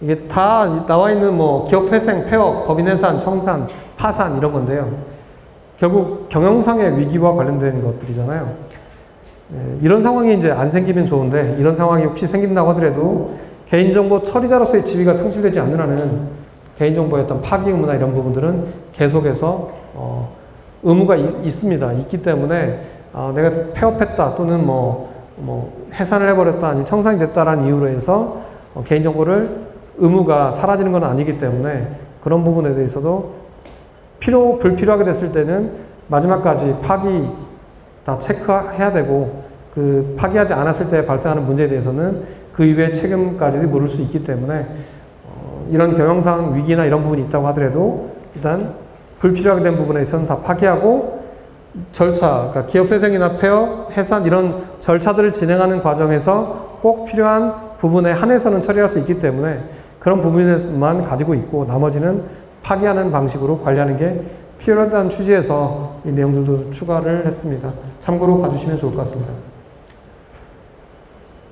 이게 다 나와 있는 뭐 기업 회생, 폐업, 법인 해산, 청산, 파산 이런 건데요. 결국 경영상의 위기와 관련된 것들이잖아요. 이런 상황이 이제 안 생기면 좋은데, 이런 상황이 혹시 생긴다고 하더라도 개인정보 처리자로서의 지위가 상실되지 않는 한은 개인정보의 어떤 파기 의무나 이런 부분들은 계속해서 의무가 있습니다. 있기 때문에 내가 폐업했다 또는 뭐 해산을 해버렸다 아니면 청산이 됐다라는 이유로 해서 개인정보를 의무가 사라지는 건 아니기 때문에 그런 부분에 대해서도 불필요하게 됐을 때는 마지막까지 파기 다 체크해야 되고, 그 파기하지 않았을 때 발생하는 문제에 대해서는 그 이후에 책임까지 물을 수 있기 때문에 이런 경영상 위기나 이런 부분이 있다고 하더라도 일단 불필요하게 된 부분에 있어서는 다 파기하고, 절차, 그러니까 기업회생이나 폐업, 해산 이런 절차들을 진행하는 과정에서 꼭 필요한 부분에 한해서는 처리할 수 있기 때문에 그런 부분에만 가지고 있고 나머지는 파기하는 방식으로 관리하는 게 필요하다는 취지에서 이 내용들도 추가를 했습니다. 참고로 봐주시면 좋을 것 같습니다.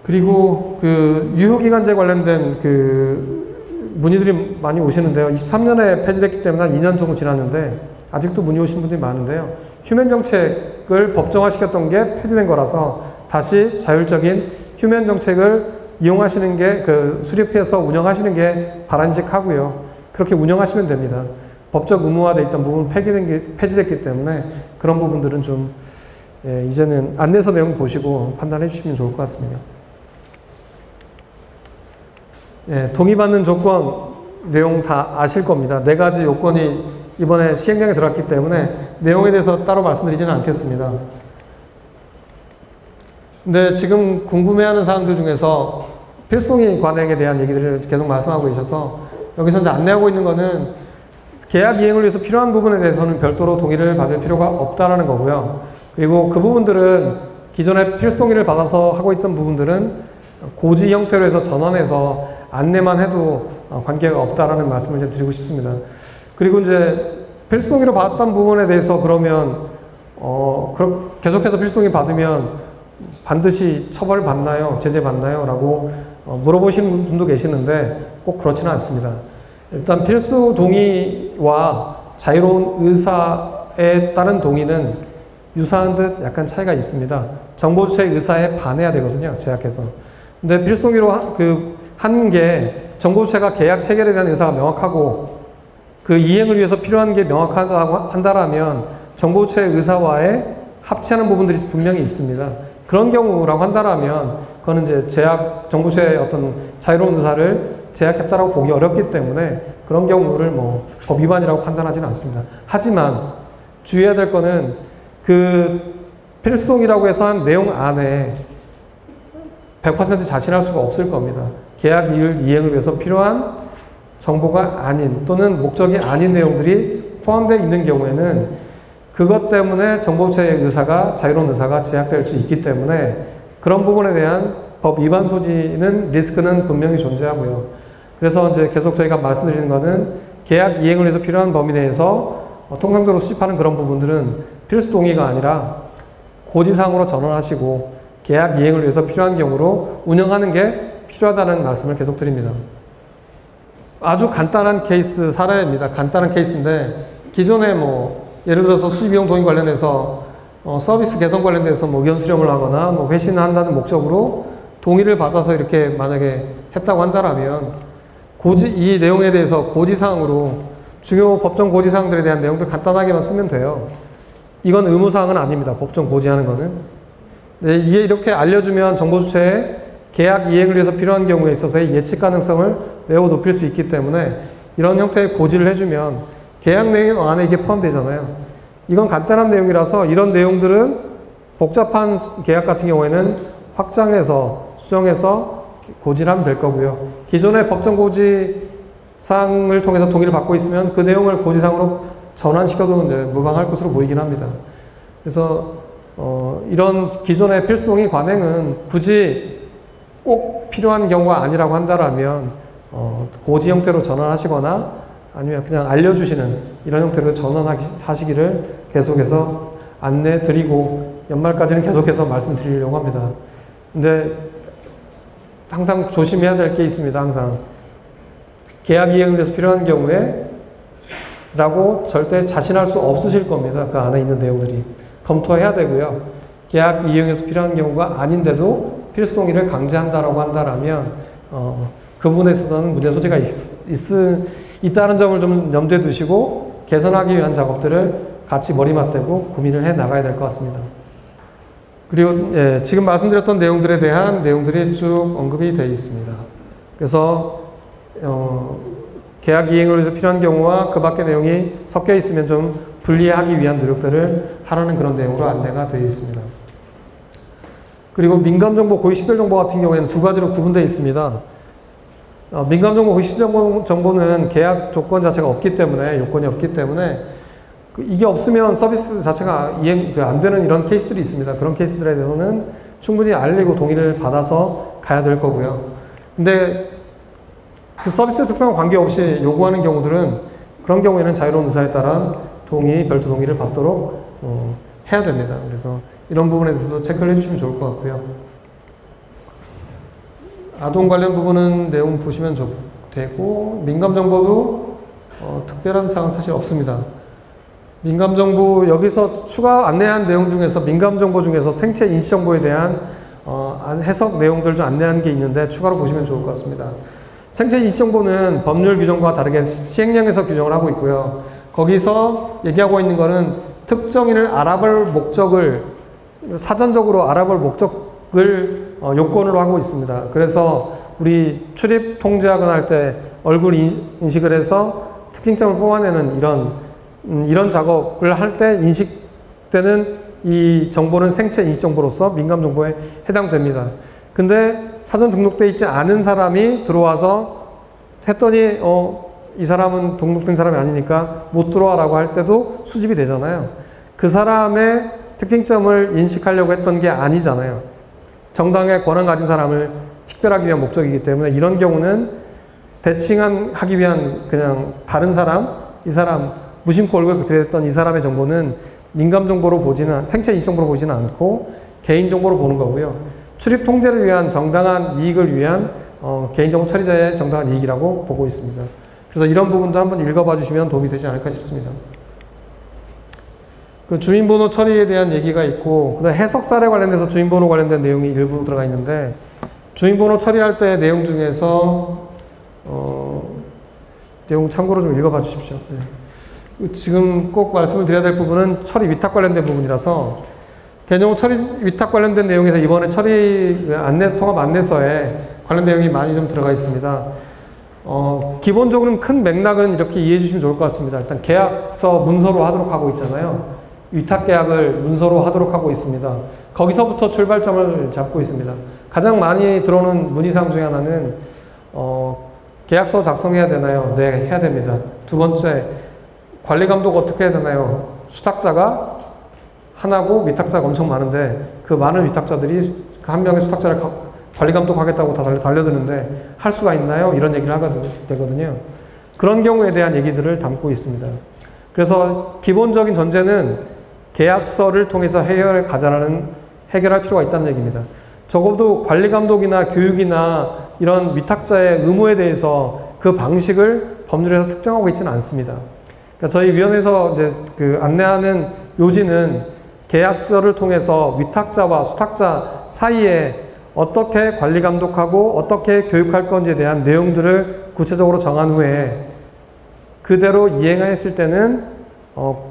그리고 그 유효기간제 관련된 그 문의들이 많이 오시는데요. 23년에 폐지됐기 때문에 한 2년 정도 지났는데 아직도 문의 오시는 분들이 많은데요. 휴면 정책을 법정화시켰던 게 폐지된 거라서 다시 자율적인 휴면 정책을 이용하시는 게, 수립해서 운영하시는 게 바람직하고요. 그렇게 운영하시면 됩니다. 법적 의무화되어 있던 부분은 폐지됐기 때문에 그런 부분들은 좀 이제는 안내서 내용 보시고 판단해 주시면 좋을 것 같습니다. 동의받는 조건 내용 다 아실 겁니다. 4가지 요건이 이번에 시행령에 들어왔기 때문에 내용에 대해서 따로 말씀드리지는 않겠습니다. 근데 지금 궁금해하는 사항들 중에서 필수동의 관행에 대한 얘기들을 계속 말씀하고 계셔서 여기서 이제 안내하고 있는 거는 계약 이행을 위해서 필요한 부분에 대해서는 별도로 동의를 받을 필요가 없다라는 거고요. 그리고 그 부분들은 기존에 필수 동의를 받아서 하고 있던 부분들은 고지 형태로 해서 전환해서 안내만 해도 관계가 없다라는 말씀을 좀 드리고 싶습니다. 그리고 이제 필수 동의를 받았던 부분에 대해서 그러면 계속해서 필수 동의 받으면 반드시 처벌 받나요? 제재 받나요? 라고 물어보시는 분도 계시는데 꼭 그렇지는 않습니다. 일단 필수 동의와 자유로운 의사에 따른 동의는 유사한 듯 약간 차이가 있습니다. 정보 주체의 의사에 반해야 되거든요. 제약해서. 근데 필수 동의로 한 게 정보 주체가 계약 체결에 대한 의사가 명확하고 그 이행을 위해서 필요한 게 명확하다고 한다라면 정보 주체의 의사와의 합치하는 부분들이 분명히 있습니다. 그런 경우라고 한다라면 그거는 이제 제약 정보 주체의 어떤 자유로운 의사를 제약했다라고 보기 어렵기 때문에 그런 경우를 뭐 법 위반이라고 판단하지는 않습니다. 하지만 주의해야 될 거는 그 필수 동의라고 해서 한 내용 안에 100% 자신할 수가 없을 겁니다. 계약 이행을 위해서 필요한 정보가 아닌 또는 목적이 아닌 내용들이 포함되어 있는 경우에는 그것 때문에 정보주체의 의사가 자유로운 의사가 제약될 수 있기 때문에 그런 부분에 대한 법 위반 소지는 리스크는 분명히 존재하고요. 그래서 이제 계속 저희가 말씀드리는 거는 계약 이행을 위해서 필요한 범위 내에서 통상적으로 수집하는 그런 부분들은 필수 동의가 아니라 고지사항으로 전환하시고 계약 이행을 위해서 필요한 경우로 운영하는 게 필요하다는 말씀을 계속 드립니다. 아주 간단한 케이스 사례입니다. 간단한 케이스인데 기존에 뭐 예를 들어서 수집이용 동의 관련해서 서비스 개선 관련돼서 뭐 의견 수렴을 하거나 뭐 회신을 한다는 목적으로 동의를 받아서 이렇게 만약에 했다고 한다라면 이 내용에 대해서 고지사항으로 중요 법정 고지사항들에 대한 내용들 간단하게만 쓰면 돼요. 이건 의무사항은 아닙니다. 법정 고지하는 거는. 네, 이게 이렇게 알려주면 정보주체의 계약 이행을 위해서 필요한 경우에 있어서의 예측 가능성을 매우 높일 수 있기 때문에 이런 형태의 고지를 해주면 계약 내용 안에 이게 포함되잖아요. 이건 간단한 내용이라서 이런 내용들은 복잡한 계약 같은 경우에는 확장해서 수정해서 고지를 하면 될 거고요. 기존의 법정 고지사항을 통해서 동의를 받고 있으면 그 내용을 고지사항으로 전환시켜도 이제 무방할 것으로 보이긴 합니다. 그래서 이런 기존의 필수 동의 관행은 굳이 꼭 필요한 경우가 아니라고 한다라면 고지 형태로 전환하시거나 아니면 그냥 알려주시는 이런 형태로 전환하시기를 계속해서 안내 드리고 연말까지는 계속해서 말씀드리려고 합니다. 근데 항상 조심해야 될 게 있습니다. 항상 계약 이행을 위해서 필요한 경우에 라고 절대 자신할 수 없으실 겁니다. 그 안에 있는 내용들이 검토해야 되고요. 계약 이행에서 필요한 경우가 아닌데도 필수 동의를 강제한다라고 한다라면 그 부분에 있어서는 문제 소지가 있다는 점을 좀 염두에 두시고 개선하기 위한 작업들을 같이 머리 맞대고 고민을 해 나가야 될 것 같습니다. 그리고 지금 말씀드렸던 내용들에 대한 내용들이 쭉 언급이 되어 있습니다. 그래서 계약 이행을 위해서 필요한 경우와 그 밖의 내용이 섞여 있으면 좀 분리하기 위한 노력들을 하라는 그런 내용으로 안내가 되어 있습니다. 그리고 민감정보, 고위식별정보 같은 경우에는 두 가지로 구분되어 있습니다. 민감정보, 고위식별정보는 계약 조건 자체가 없기 때문에, 요건이 없기 때문에 이게 없으면 서비스 자체가 이행 안 되는 이런 케이스들이 있습니다. 그런 케이스들에 대해서는 충분히 알리고 동의를 받아서 가야 될 거고요. 근데 그 서비스 특성과 관계없이 요구하는 경우들은 그런 경우에는 자유로운 의사에 따라 별도 동의를 받도록 해야 됩니다. 그래서 이런 부분에 대해서 체크를 해주시면 좋을 것 같고요. 아동 관련 부분은 내용 보시면 되고 민감정보도 특별한 사항은 사실 없습니다. 민감정보 여기서 추가 안내한 내용 중에서 민감정보 중에서 생체 인식정보에 대한 해석 내용들 좀 안내한 게 있는데 추가로 보시면 좋을 것 같습니다. 생체 인식정보는 법률 규정과 다르게 시행령에서 규정을 하고 있고요. 거기서 얘기하고 있는 거는 특정인을 알아볼 목적을 사전적으로 알아볼 목적을 요건으로 하고 있습니다. 그래서 우리 출입 통제하거나 할 때 얼굴 인식을 해서 특징점을 뽑아내는 이런 작업을 할 때 인식되는 이 정보는 생체 인식정보로서 민감정보에 해당됩니다. 근데 사전 등록되어 있지 않은 사람이 들어와서 했더니 이 사람은 등록된 사람이 아니니까 못 들어와라고 할 때도 수집이 되잖아요. 그 사람의 특징점을 인식하려고 했던 게 아니잖아요. 정당의 권한 가진 사람을 식별하기 위한 목적이기 때문에 이런 경우는 대칭하기 위한 그냥 다른 사람, 이 사람 무심코 얼굴 들여댔던 이 사람의 정보는 민감정보로 보지는, 생체 인식정보로 보지는 않고 개인정보로 보는 거고요. 출입 통제를 위한 정당한 이익을 위한 개인정보 처리자의 정당한 이익이라고 보고 있습니다. 그래서 이런 부분도 한번 읽어봐 주시면 도움이 되지 않을까 싶습니다. 그 주민번호 처리에 대한 얘기가 있고, 그다음 해석 사례 관련돼서 주민번호 관련된 내용이 일부 들어가 있는데, 주민번호 처리할 때 내용 중에서 내용 참고로 좀 읽어봐 주십시오. 네. 지금 꼭 말씀을 드려야 될 부분은 처리 위탁 관련된 부분이라서, 개인정보 처리 위탁 관련된 내용에서 이번에 처리 통합 안내서에 관련 내용이 많이 좀 들어가 있습니다. 기본적으로는 큰 맥락은 이렇게 이해해 주시면 좋을 것 같습니다. 일단 계약서 문서로 하도록 하고 있잖아요. 위탁 계약을 문서로 하도록 하고 있습니다. 거기서부터 출발점을 잡고 있습니다. 가장 많이 들어오는 문의사항 중에 하나는 계약서 작성해야 되나요? 네, 해야 됩니다. 두 번째, 관리감독 어떻게 해야 되나요? 수탁자가 하나고 위탁자가 엄청 많은데 그 많은 위탁자들이 한 명의 수탁자를 관리감독하겠다고 다 달려드는데 할 수가 있나요? 이런 얘기를 하게 되거든요. 그런 경우에 대한 얘기들을 담고 있습니다. 그래서 기본적인 전제는 계약서를 통해서 해결할 필요가 있다는 얘기입니다. 적어도 관리감독이나 교육이나 이런 위탁자의 의무에 대해서 그 방식을 법률에서 특정하고 있지는 않습니다. 그러니까 저희 위원회에서 이제 그 안내하는 요지는 계약서를 통해서 위탁자와 수탁자 사이에 어떻게 관리 감독하고 어떻게 교육할 건지에 대한 내용들을 구체적으로 정한 후에 그대로 이행했을 때는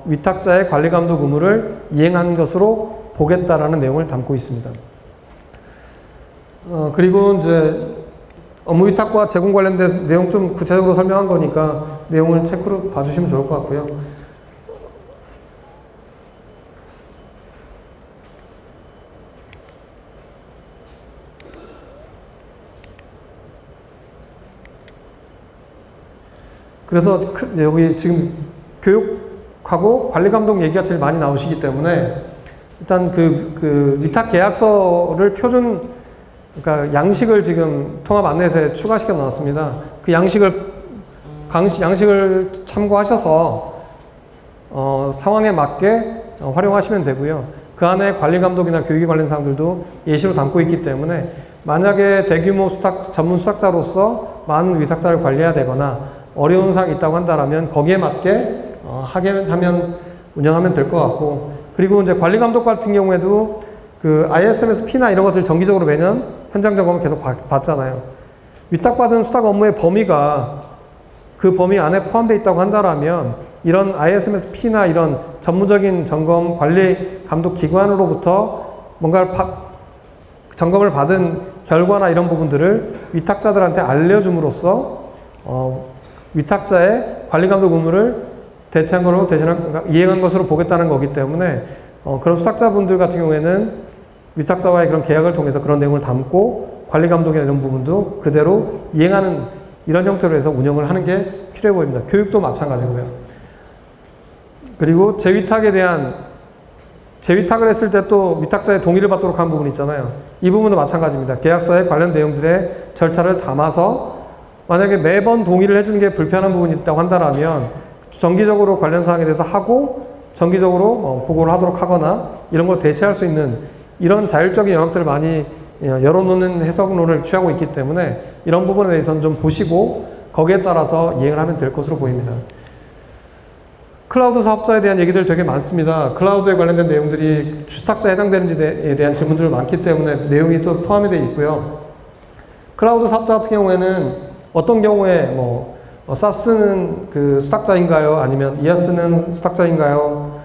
위탁자의 관리 감독 의무를 이행한 것으로 보겠다라는 내용을 담고 있습니다. 그리고 이제 업무 위탁과 제공 관련된 내용 좀 구체적으로 설명한 거니까 내용을 체크로 봐주시면 좋을 것 같고요. 그래서 여기 지금 교육하고 관리감독 얘기가 제일 많이 나오시기 때문에 일단 그 위탁 계약서를 그러니까 양식을 지금 통합 안내서에 추가시켜 놨습니다. 그 양식을 참고하셔서 상황에 맞게 활용하시면 되고요. 그 안에 관리감독이나 교육에 관련 사항들도 예시로 담고 있기 때문에 만약에 대규모 전문 수탁자로서 많은 위탁자를 관리해야 되거나 어려운 사항이 있다고 한다면 거기에 맞게 운영하면 될 것 같고, 그리고 이제 관리 감독 같은 경우에도 그 ISMS-P나 이런 것들 정기적으로 매년 현장 점검을 계속 받잖아요. 위탁받은 수탁 업무의 범위가 그 범위 안에 포함되어 있다고 한다면 이런 ISMS-P나 이런 전문적인 점검 관리 감독 기관으로부터 뭔가 점검을 받은 결과나 이런 부분들을 위탁자들한테 알려줌으로써 위탁자의 관리감독 의무를 이행한 것으로 보겠다는 거기 때문에 그런 수탁자분들 같은 경우에는 위탁자와의 그런 계약을 통해서 그런 내용을 담고 관리감독이나 이런 부분도 그대로 이행하는 이런 형태로 해서 운영을 하는 게 필요해 보입니다. 교육도 마찬가지고요. 그리고 재위탁을 했을 때 또 위탁자의 동의를 받도록 한 부분이 있잖아요. 이 부분도 마찬가지입니다. 계약서에 관련 내용들의 절차를 담아서 만약에 매번 동의를 해주는 게 불편한 부분이 있다고 한다면 정기적으로 관련 사항에 대해서 하고 정기적으로 보고를 하도록 하거나 이런 걸 대체할 수 있는 이런 자율적인 영역들을 많이 열어놓는 해석론을 취하고 있기 때문에 이런 부분에 대해서는 좀 보시고 거기에 따라서 이행을 하면 될 것으로 보입니다. 클라우드 사업자에 대한 얘기들 되게 많습니다. 클라우드에 관련된 내용들이 수탁자에 해당되는지에 대한 질문들이 많기 때문에 내용이 또 포함이 되어 있고요. 클라우드 사업자 같은 경우에는 어떤 경우에 사스는 그 수탁자인가요? 아니면 이아스는 수탁자인가요?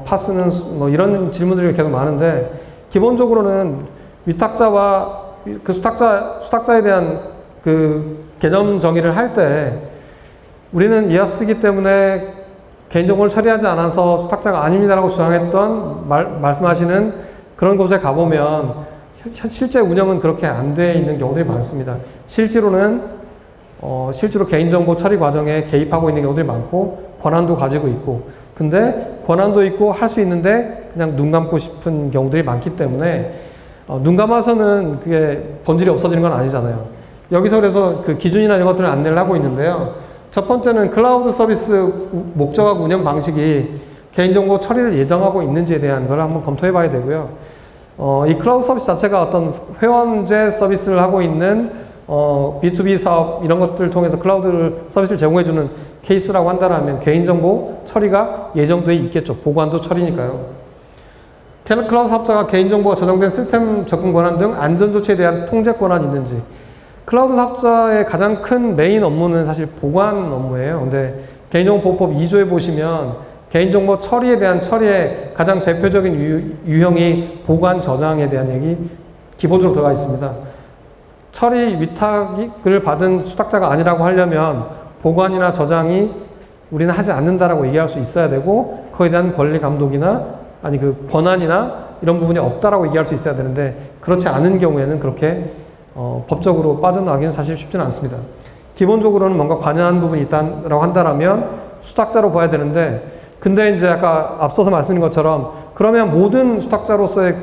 파스는 이런 질문들이 계속 많은데 기본적으로는 위탁자와 그 수탁자에 대한 그 개념 정의를 할 때 우리는 이아스이기 때문에 개인정보를 처리하지 않아서 수탁자가 아닙니다라고 주장했던 말씀하시는 그런 곳에 가보면 실제 운영은 그렇게 안 돼 있는 경우들이 많습니다. 실제로 개인정보 처리 과정에 개입하고 있는 경우들이 많고 권한도 가지고 있고, 근데 권한도 있고 할 수 있는데 그냥 눈 감고 싶은 경우들이 많기 때문에 눈 감아서는 그게 본질이 없어지는 건 아니잖아요. 여기서 그래서 그 기준이나 이런 것들을 안내를 하고 있는데요. 첫 번째는 클라우드 서비스 목적하고 운영 방식이 개인정보 처리를 예정하고 있는지에 대한 걸 한번 검토해 봐야 되고요. 이 클라우드 서비스 자체가 어떤 회원제 서비스를 하고 있는 B2B 사업 이런 것들을 통해서 클라우드 서비스를 제공해 주는 케이스라고 한다면 개인정보 처리가 예정돼 있겠죠. 보관도 처리니까요. 클라우드 사업자가 개인정보가 저장된 시스템 접근 권한 등 안전조치에 대한 통제 권한이 있는지. 클라우드 사업자의 가장 큰 메인 업무는 사실 보관 업무예요. 근데 개인정보보호법 2조에 보시면 개인정보 처리에 대한 처리의 가장 대표적인 유형이 보관 저장에 대한 얘기 기본적으로 들어가 있습니다. 처리 위탁을 받은 수탁자가 아니라고 하려면 보관이나 저장이 우리는 하지 않는다라고 얘기할 수 있어야 되고, 그거에 대한 권리 감독이나 아니 그 권한이나 이런 부분이 없다라고 얘기할 수 있어야 되는데, 그렇지 않은 경우에는 그렇게 법적으로 빠져나가기는 사실 쉽지는 않습니다. 기본적으로는 뭔가 관여한 부분이 있다라고 한다면 수탁자로 봐야 되는데, 근데 이제 아까 앞서서 말씀드린 것처럼 그러면 모든 수탁자로서의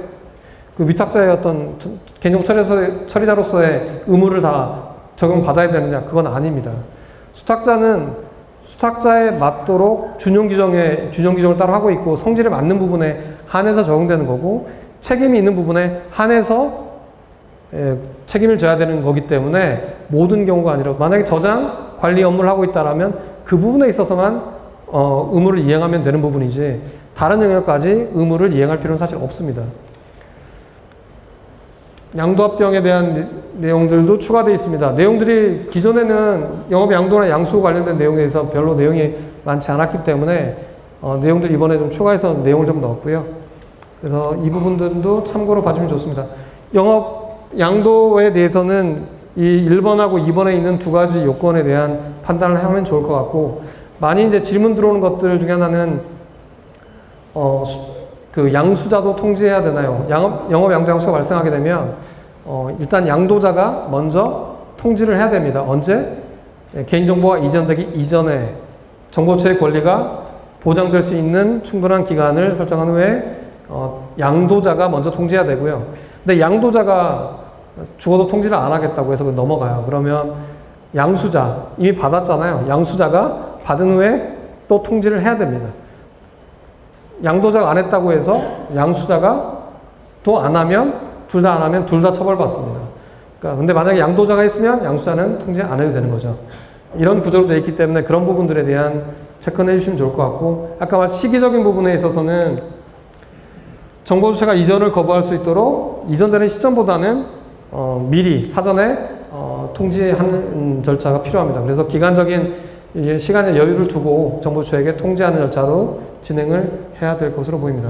그 위탁자의 어떤 개인정보 처리자로서의 의무를 다 적용받아야 되느냐? 그건 아닙니다. 수탁자는 수탁자에 맞도록 준용 규정을 따로 하고 있고, 성질에 맞는 부분에 한해서 적용되는 거고, 책임이 있는 부분에 한해서 책임을 져야 되는 거기 때문에 모든 경우가 아니라, 만약에 저장 관리 업무를 하고 있다라면 그 부분에 있어서만 의무를 이행하면 되는 부분이지 다른 영역까지 의무를 이행할 필요는 사실 없습니다. 양도합병에 대한 내용들도 추가되어 있습니다. 내용들이 기존에는 영업 양도나 양수 관련된 내용에 대해서 별로 내용이 많지 않았기 때문에 내용들 이번에 좀 추가해서 내용을 좀 넣었고요. 그래서 이 부분들도 참고로 봐주면 좋습니다. 영업 양도에 대해서는 이 1번하고 2번에 있는 두 가지 요건에 대한 판단을 하면 좋을 것 같고, 많이 이제 질문 들어오는 것들 중에 하나는 그 양수자도 통지해야 되나요? 영업 양도 양수가 발생하게 되면 일단 양도자가 먼저 통지를 해야 됩니다. 언제? 개인정보가 이전되기 이전에 정보처의 권리가 보장될 수 있는 충분한 기간을 설정한 후에 양도자가 먼저 통지해야 되고요. 근데 양도자가 죽어도 통지를 안 하겠다고 해서 넘어가요. 그러면 양수자, 이미 받았잖아요. 양수자가 받은 후에 또 통지를 해야 됩니다. 양도자가 안 했다고 해서 양수자가 또 안 하면, 둘 다 안 하면 둘 다 처벌받습니다. 그러니까 근데 만약에 양도자가 했으면 양수자는 통지 안 해도 되는 거죠. 이런 구조로 되어 있기 때문에 그런 부분들에 대한 체크는 해주시면 좋을 것 같고, 아까 말한 시기적인 부분에 있어서는 정보주체가 이전을 거부할 수 있도록 이전되는 시점보다는 미리 사전에 통지하는 절차가 필요합니다. 그래서 기간적인 시간의 여유를 두고 정보주체에게 통지하는 절차로 진행을 해야 될 것으로 보입니다.